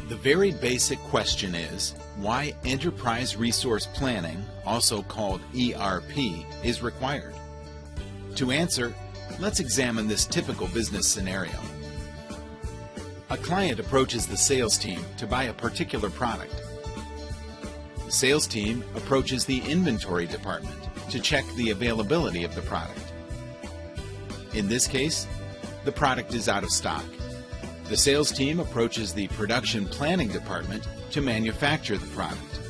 The very basic question is why Enterprise Resource Planning, also called ERP, is required. To answer, let's examine this typical business scenario. A client approaches the sales team to buy a particular product. The sales team approaches the inventory department to check the availability of the product. In this case, the product is out of stock. The sales team approaches the production planning department to manufacture the product.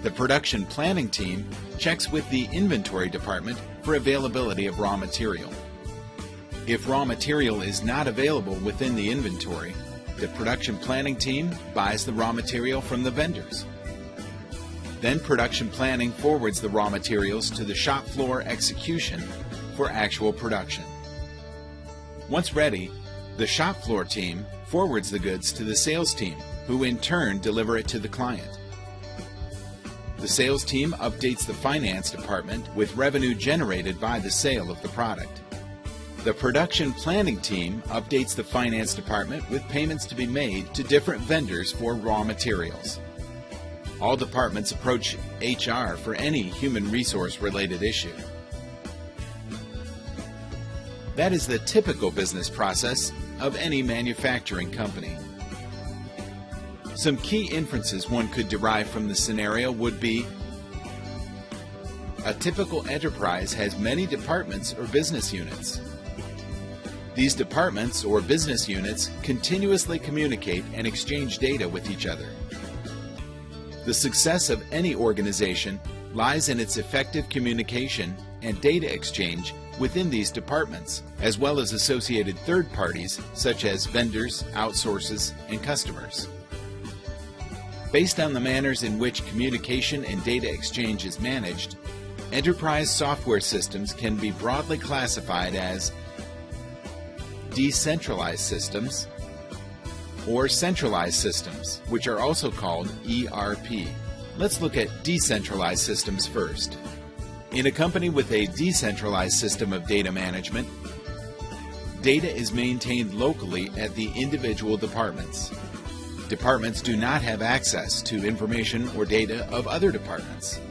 The production planning team checks with the inventory department for availability of raw material. If raw material is not available within the inventory, the production planning team buys the raw material from the vendors. Then production planning forwards the raw materials to the shop floor execution for actual production. Once ready, the shop floor team forwards the goods to the sales team, who in turn deliver it to the client. The sales team updates the finance department with revenue generated by the sale of the product. The production planning team updates the finance department with payments to be made to different vendors for raw materials. All departments approach HR for any human resource related issue. That is the typical business process of any manufacturing company. Some key inferences one could derive from the scenario would be: a typical enterprise has many departments or business units. These departments or business units continuously communicate and exchange data with each other. The success of any organization lies in its effective communication and data exchange within these departments, as well as associated third parties such as vendors, outsources, and customers. Based on the manners in which communication and data exchange is managed, enterprise software systems can be broadly classified as decentralized systems or centralized systems, which are also called ERP. Let's look at decentralized systems first. In a company with a decentralized system of data management, data is maintained locally at the individual departments. Departments do not have access to information or data of other departments.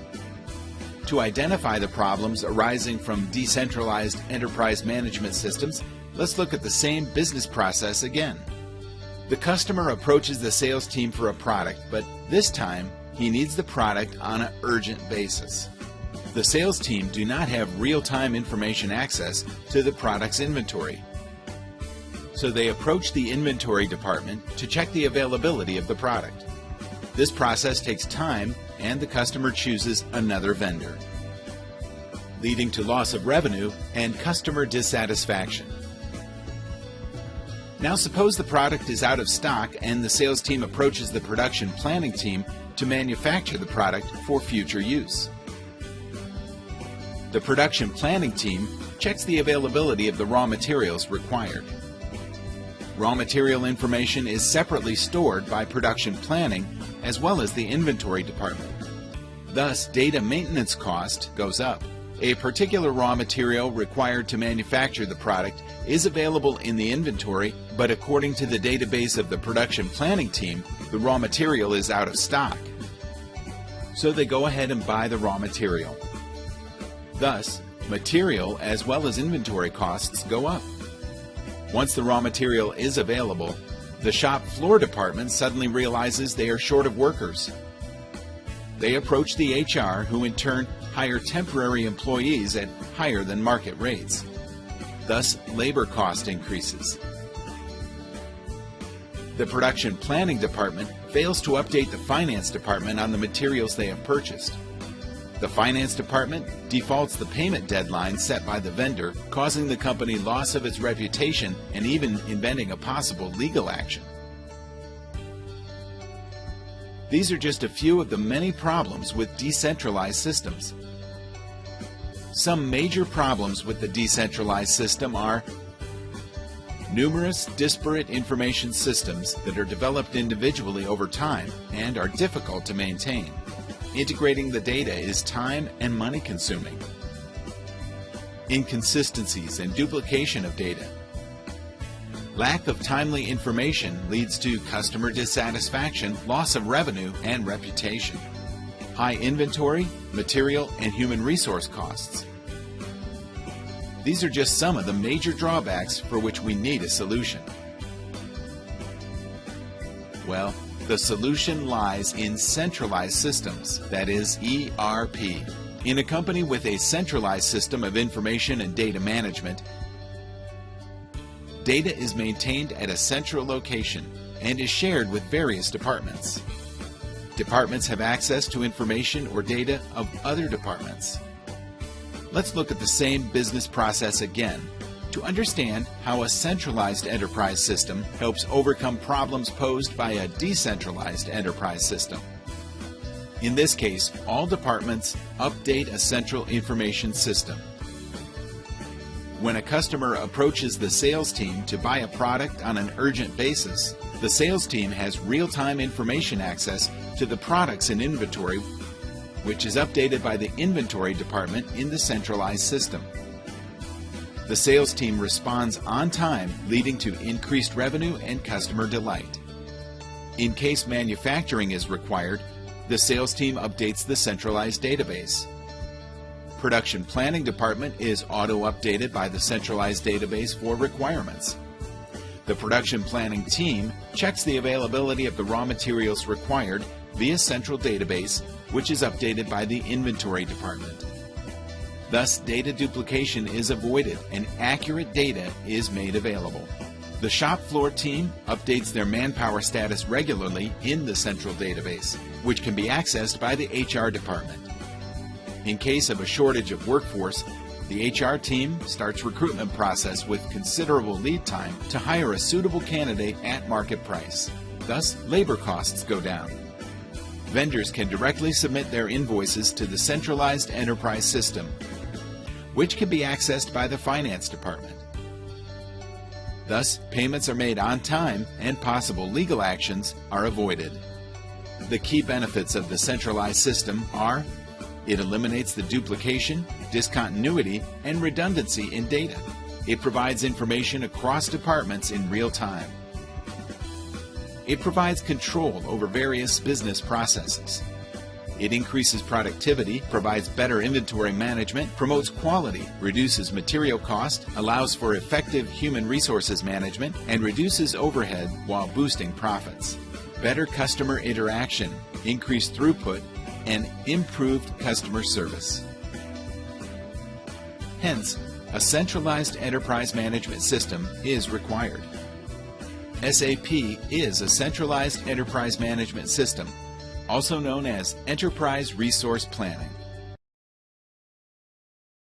To identify the problems arising from decentralized enterprise management systems, let's look at the same business process again. The customer approaches the sales team for a product, but this time he needs the product on an urgent basis. The sales team do not have real-time information access to the product's inventory, so they approach the inventory department to check the availability of the product. This process takes time and the customer chooses another vendor, leading to loss of revenue and customer dissatisfaction. Now suppose the product is out of stock and the sales team approaches the production planning team to manufacture the product for future use. The production planning team checks the availability of the raw materials required. Raw material information is separately stored by production planning as well as the inventory department. Thus, data maintenance cost goes up. A particular raw material required to manufacture the product is available in the inventory, but according to the database of the production planning team, the raw material is out of stock. So they go ahead and buy the raw material. Thus, material as well as inventory costs go up. Once the raw material is available, the shop floor department suddenly realizes they are short of workers. They approach the HR, who in turn hire temporary employees at higher than market rates. Thus, labor cost increases. The production planning department fails to update the finance department on the materials they have purchased. The finance department defaults the payment deadline set by the vendor, causing the company loss of its reputation and even inventing a possible legal action. These are just a few of the many problems with decentralized systems. Some major problems with the decentralized system are numerous disparate information systems that are developed individually over time and are difficult to maintain. Integrating the data is time and money consuming. Inconsistencies and duplication of data. Lack of timely information leads to customer dissatisfaction, loss of revenue, and reputation. High inventory, material, and human resource costs. These are just some of the major drawbacks for which we need a solution. Well, the solution lies in centralized systems, that is ERP. In a company with a centralized system of information and data management, data is maintained at a central location and is shared with various departments. Departments have access to information or data of other departments. Let's look at the same business process again to understand how a centralized enterprise system helps overcome problems posed by a decentralized enterprise system. In this case, all departments update a central information system. When a customer approaches the sales team to buy a product on an urgent basis, the sales team has real-time information access to the products in inventory, which is updated by the inventory department in the centralized system. The sales team responds on time, leading to increased revenue and customer delight. In case manufacturing is required, the sales team updates the centralized database. Production planning department is auto-updated by the centralized database for requirements. The production planning team checks the availability of the raw materials required via central database, which is updated by the inventory department. Thus, data duplication is avoided and accurate data is made available. The shop floor team updates their manpower status regularly in the central database, which can be accessed by the HR department. In case of a shortage of workforce, the HR team starts recruitment process with considerable lead time to hire a suitable candidate at market price. Thus, labor costs go down. Vendors can directly submit their invoices to the centralized enterprise system, which can be accessed by the finance department. Thus, payments are made on time and possible legal actions are avoided. The key benefits of the centralized system are: it eliminates the duplication, discontinuity, and redundancy in data. It provides information across departments in real time. It provides control over various business processes. It increases productivity, provides better inventory management, promotes quality, reduces material cost, allows for effective human resources management, and reduces overhead while boosting profits. Better customer interaction, increased throughput, and improved customer service. Hence, a centralized enterprise management system is required. SAP is a centralized enterprise management system, also known as Enterprise Resource Planning.